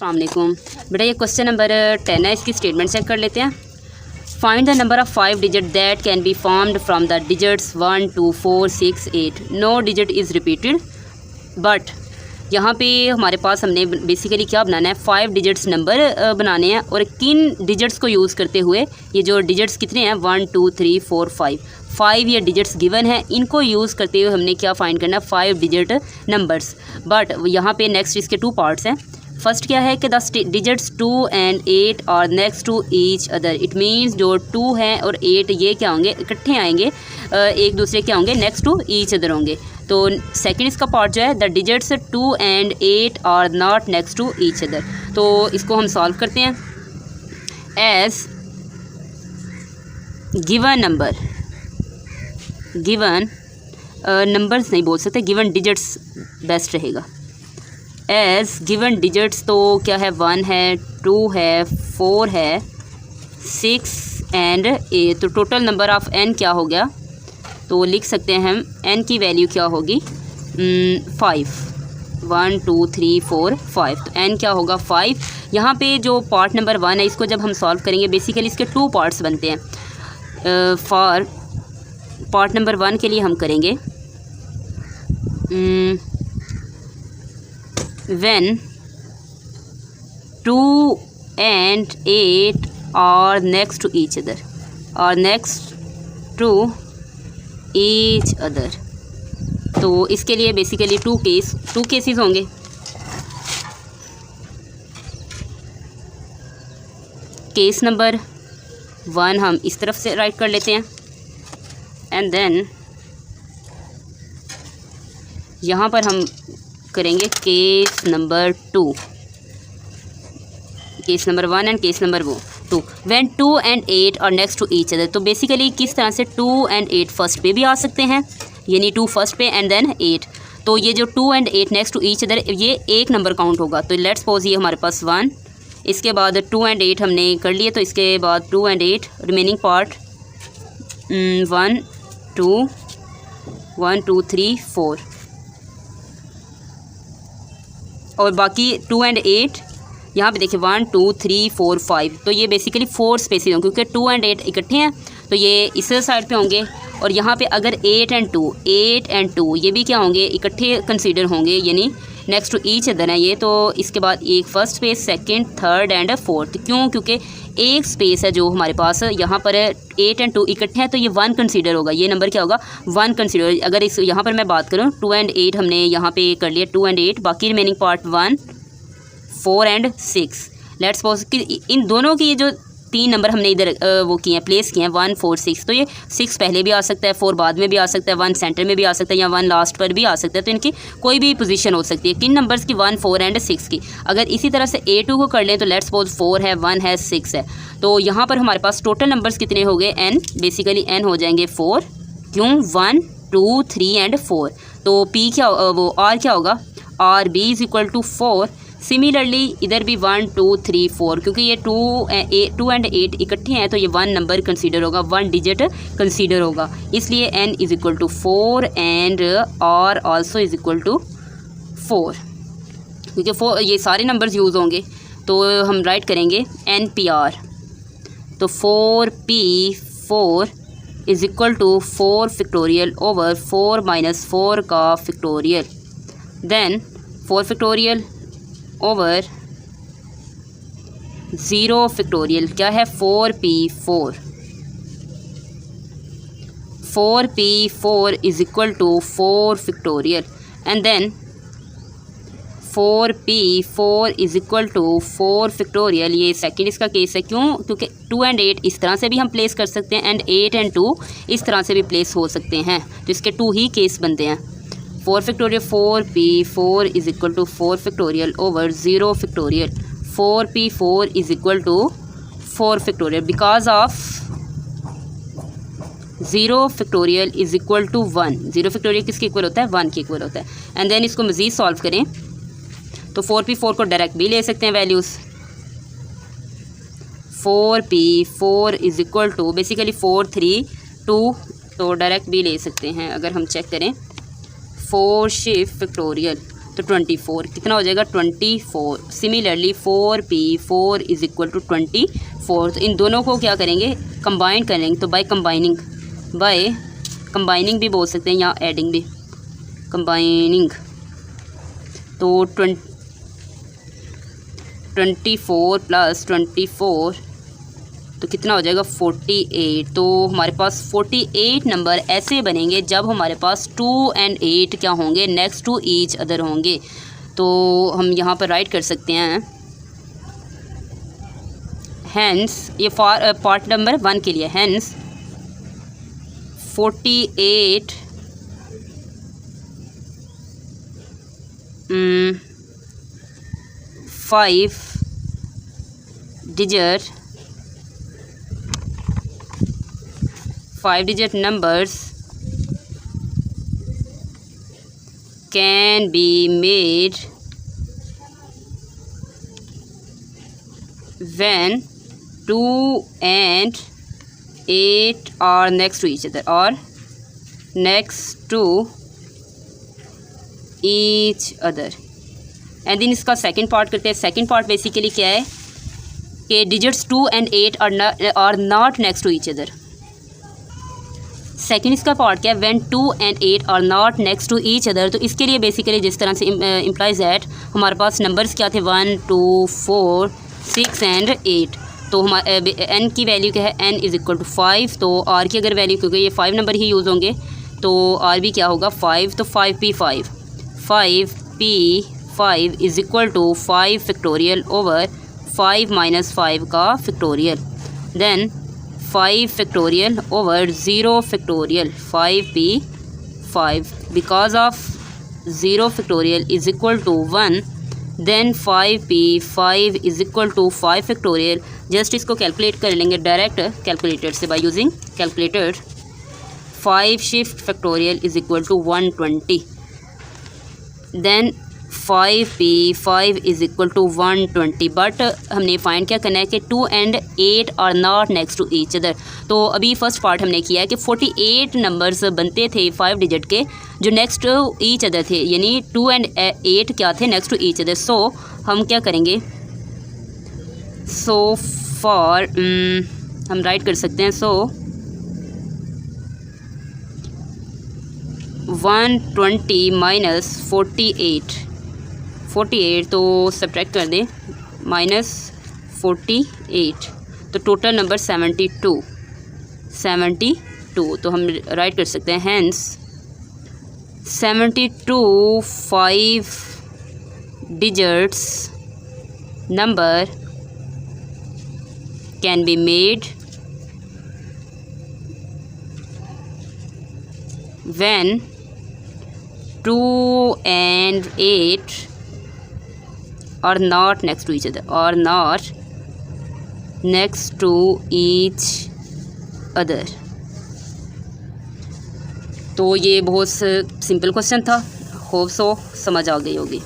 अस्सलाम वालेकुम। बेटा ये क्वेश्चन नंबर 10 है, इसकी स्टेटमेंट चेक कर लेते हैं। Find the number of 5 digit that can be formed from the digits 1 2 4 6 8। No digit is repeated but यहाँ पे हमारे पास हमने बेसिकली क्या बनाना है, 5 डिजिट्स नंबर बनाने हैं और किन डिजिट्स को यूज़ करते हुए, ये जो डिजिट्स कितने हैं 1 2 3 4 5 ये डिजिट्स गिवन है, इनको यूज़ करते हुए हमने क्या फाइंड करना है 5 डिजिट नंबर्स। बट यहाँ पे नेक्स्ट इसके 2 पार्ट्स हैं। फर्स्ट क्या है कि the digits 2 and 8 are next to each other. It means जो 2 हैं और 8 ये क्या होंगे, इकट्ठे आएंगे, एक दूसरे क्या होंगे, नेक्स्ट टू ईच अदर होंगे। तो सेकंड इसका पार्ट जो है the digits 2 and 8 are not next to each other. तो इसको हम सॉल्व करते हैं। As given number, given numbers नहीं बोल सकते, गिवन डिजिट्स बेस्ट रहेगा। एज गिवन डिजिट्स तो क्या है, 1 है, 2 है, 4 है, 6 and 8। तो टोटल नंबर ऑफ़ n क्या हो गया, तो लिख सकते हैं हम n की वैल्यू क्या होगी 5। 1 2 3 4 5, तो n क्या होगा 5। यहाँ पे जो पार्ट नंबर 1 है इसको जब हम सॉल्व करेंगे, बेसिकली इसके 2 पार्ट्स बनते हैं। फॉर पार्ट नंबर 1 के लिए हम करेंगे when 2 and 8 are next to each other, are next to each other। तो इसके लिए बेसिकली 2 केसेस होंगे। केस नंबर 1 हम इस तरफ से राइट कर लेते हैं एंड देन यहाँ पर हम करेंगे case number 2, case number 1 and case number 2। When 2 and 8 are next to each other, तो बेसिकली किस तरह से 2 and 8 फर्स्ट पे भी आ सकते हैं, यानी 2 फर्स्ट पे एंड देन 8। तो ये जो 2 and 8 next to each other, ये एक नंबर काउंट होगा। तो लेट्स सपोज ये हमारे पास 1, इसके बाद 2 and 8 हमने कर लिए, तो इसके बाद 2 and 8 रिमेनिंग पार्ट 1 2 3 4 और बाकी 2 and 8 यहाँ पे देखिए 1 2 3 4 5। तो ये बेसिकली 4 स्पेसेस होंगे क्योंकि 2 and 8 इकट्ठे हैं, तो ये इस साइड पे होंगे। और यहाँ पे अगर 8 and 2 ये भी क्या होंगे, इकट्ठे कंसीडर होंगे, यानी नेक्स्ट टू ईच अदर है ये। तो इसके बाद एक first space, second, third and fourth. क्यों, क्योंकि एक स्पेस है जो हमारे पास यहाँ पर 8 and 2 इकट्ठे हैं, तो ये 1 कंसीडर होगा। ये नंबर क्या होगा, 1 कंसीडर। अगर इस यहाँ पर मैं बात करूँ 2 and 8 हमने यहाँ पे कर लिया 2 and 8, बाकी remaining part 1 4 and 6। Let's suppose कि इन दोनों की ये जो 3 नंबर हमने इधर वो किए हैं, प्लेस किए हैं 1 4 6। तो ये 6 पहले भी आ सकता है, 4 बाद में भी आ सकता है, 1 सेंटर में भी आ सकता है, या 1 लास्ट पर भी आ सकता है। तो इनकी कोई भी पोजीशन हो सकती है, किन नंबर्स की, 1 4 and 6 की। अगर इसी तरह से A2 को कर लें तो लेट्स सपोज 4 है, 1 है, 6 है। तो यहाँ पर हमारे पास टोटल नंबर्स कितने हो गए, n। बेसिकली n हो जाएंगे 4। क्यों, 1 2 3 and 4। तो P क्या, वो R क्या होगा, RB is equal to 4। Similarly इधर भी 1 2 3 4, क्योंकि ये 2 and 8 इकट्ठे हैं, तो ये 1 नंबर कंसीडर होगा, 1 डिजिट कंसीडर होगा। इसलिए n is equal to 4 and R also is equal to 4, क्योंकि 4 ये सारे नंबर्स यूज़ होंगे। तो हम राइट करेंगे NPR। तो 4P4 is equal to 4 factorial over 4 - 4 का factorial, then 4 factorial over 0 factorial. क्या है, 4P4। 4P4 is equal to 4 factorial and then 4P4 is equal to 4 factorial. ये सेकंड इसका केस है। क्यों, क्योंकि 2 and 8 इस तरह से भी हम प्लेस कर सकते हैं एंड 8 and 2 इस तरह से भी प्लेस हो सकते हैं। तो इसके 2 ही केस बनते हैं। 4 factorial 4P4 is equal to 4 factorial over 0 factorial. 4P4 is equal to 4 factorial because of 0 factorial is equal to 1। 0 factorial किसके इक्वल होता है, 1 के इक्वल होता है। एंड देन इसको मज़ीद सॉल्व करें तो 4P4 को डायरेक्ट भी ले सकते हैं values. 4P4 is equal to basically 4 3 2, तो डायरेक्ट भी ले सकते हैं। अगर हम चेक करें 4 शिफ्ट फैक्टोरियल तो 24 कितना हो जाएगा 24। Similarly 4p 4 is equal to 24। तो इन दोनों को क्या करेंगे कंबाइन करेंगे, तो बाय कंबाइनिंग भी बोल सकते हैं या एडिंग भी, कंबाइनिंग। तो 24 प्लस 24 तो कितना हो जाएगा 48। तो हमारे पास 48 नंबर ऐसे बनेंगे जब हमारे पास 2 and 8 क्या होंगे नेक्स्ट टू ईच अदर होंगे। तो हम यहाँ पर राइट कर सकते हैं हैंस, ये पार्ट नंबर 1 के लिए, hence 48 5 digit numbers can be made when 2 and 8 are next to each other or next to each other। And then इसका सेकंड पार्ट करते हैं। सेकंड पार्ट बेसिकली क्या है कि digits 2 and 8 are not next to each other. Second इसका part क्या है when 2 and 8 are not next to each other. तो इसके लिए बेसिकली जिस तरह से इम्प्लाइज दैट हमारे पास नंबर्स क्या थे 1 2 4 6 and 8। तो हमारे n की वैल्यू क्या है n इज़ इक्वल टू 5। तो r की अगर वैल्यू, क्योंकि ये 5 नंबर ही यूज़ होंगे तो r भी क्या होगा 5। तो 5p5 is equal to 5 factorial over 5 minus 5 का factorial, then 5 factorial over 0 factorial 5p5 because of 0 factorial is equal to 1, then 5p5 is equal to 5 factorial. Just इसको कैलकुलेट कर लेंगे डायरेक्ट कैलकुलेटर से by using calculator. 5 shift factorial is equal to 120, then 5p5 is equal to 120। But हमने find क्या करना है कि 2 and 8 are not next to each other. तो अभी फर्स्ट पार्ट हमने किया है कि 48 नंबर्स बनते थे 5 डिजिट के जो नेक्स्ट टू ईच अदर थे, यानी 2 and 8 क्या थे नेक्स्ट टू ईच अदर। सो हम क्या करेंगे, सो फॉर हम राइट कर सकते हैं, सो 120 माइनस 48 तो सब्ट्रैक्ट कर दें माइनस 48 तो टोटल नंबर 72। तो हम राइट कर सकते हैं hence 72 5 digits number can be made when 2 and 8 are not next to each other or not next to each other। तो ये बहुत सिंपल क्वेश्चन था, होप सो समझ आ गई होगी।